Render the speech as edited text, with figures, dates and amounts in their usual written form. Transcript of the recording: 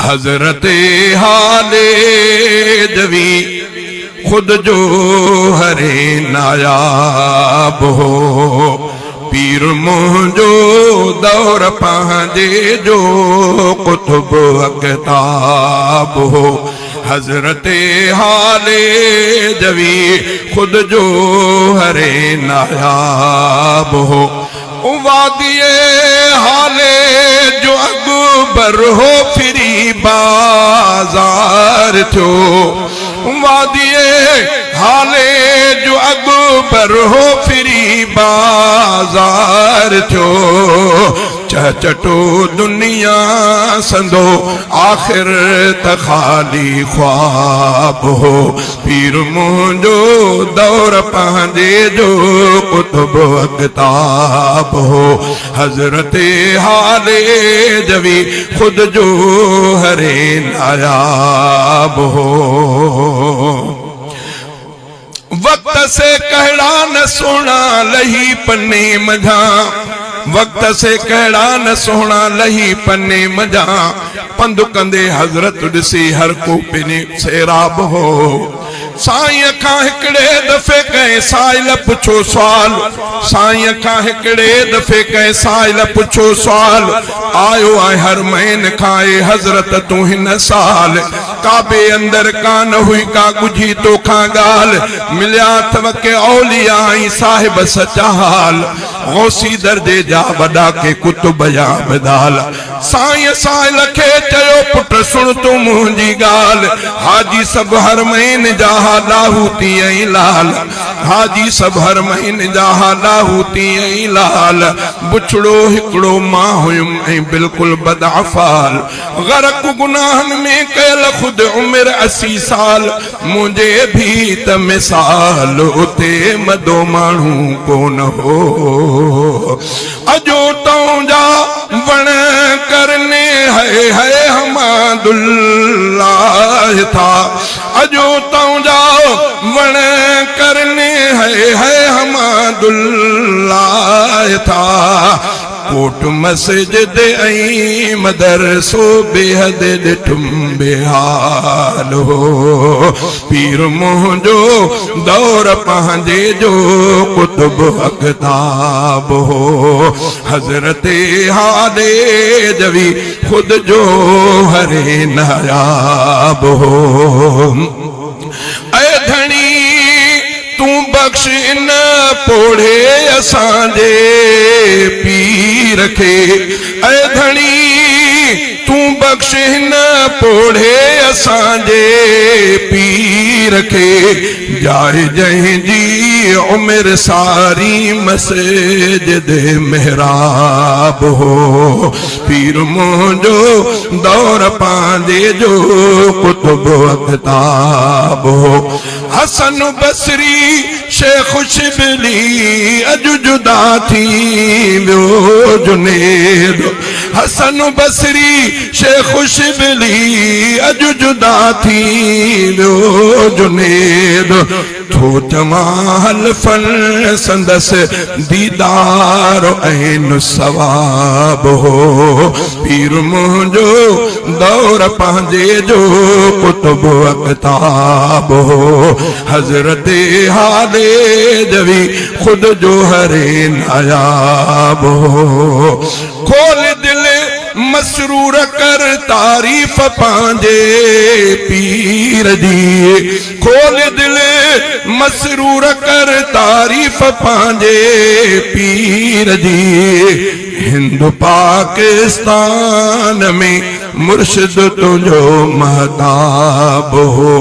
हजरत हाले जवी खुद जो हरे नायाब हो पीर मुंहिंजो दौर पंहिंजे जो कुतुब अक़ताब हो हजरत हाले जवी खुद जो हरे नायाब हो वादिए हाले जो अकबर हो फिरी बाजार थो वादिए हाले जो अकबर हो फिरी बाजार थो चटो दुनिया संदो आखिर त खाली ख्वाब हो पीर मुंहिंजो दौर पंहिंजे जो कुतुब अक़ताब हो हजरत हाले जवी खुद जो हरे नायाब हो वक्त से कहड़ा न सोना लही पन्ने मझा वक्त से कहड़ा न सोना लही पन्ने मझा पंधु कंदे हजरत ॾिसी हर को पिने सैराब हो साईं खां हिकिड़े दफ़े कंहिं साइल पुछो सवाल साईं खां हिकिड़े दफ़े कंहिं साइल पुछो सवाल आयो आहे हर महीन खां हजरत तूं हिन साल काबे अंदर कान हुई का गुझी तोखां ॻाल्हि मिलिया अथव के औलिया ऐं साहिब सचा हाल गौसी दर्जे जा वॾा के कुतुब जा बिदाल साईं साइल खे चयो पुट सुण तूं मुंहिंजी ॻाल्हि हाजी सभु हर महीने जा लाहूती ऐं लाल हाजी सभु हर महीने जा लाहूती ऐं लाल बुछड़ो हिकिड़ो मां हुयुमि ऐं बिल्कुलु बदअफ़ाल ग़रक़ गुनाहनि में कयल ख़ुदि उमिरि 80 साल मुंहिंजे भी त मिसाल उते मदो माण्हू कोन हो अजो तौंजा वण करने है हमादुल्लाह था अजो तौंजा वण करने है हमादुल्लाह था कोट मस्जिद ऐं मदरसो बेहद ॾिठुम बेहाल हो पीर मुंहिंजो दौर पंहिंजे जो कुतुब अक़ताब हो हजरत हाले जवी खुद जो हरे नायाब हो ऐ धणी तू बख्श न पोड़े असांजे पीर खे ऐ धणी तू बख्श न पोड़े असांजे पीर खे जाए जंहिंजी उमिरि सारी मस्जिद मेहराब हो पीर मुंहिंजो दौर पंहिंजे जो कुतुब अक़ताब हो हसन बसरी शेख शिबली अज जुदा थी वियो जुनेद हसन बसरी शेख शिबली अज जुदा थी वियो जुनेद थो चवां हलफन संदस दीदार ऐं सवाब हो पीर मुंहिंजो दौर पंहिंजे जो कुतुब अक़ताब हो हजरत हाले जवी खुद जो हरे नायाब हो खोल दिल मसरूर कर तारीफ पंहिंजे पीर जी खोल दिल मसरूर कर तारीफ पंहिंजे पीर जी हिंद पाकिस्तान में मुर्शिद तुंहिंजो महताब हो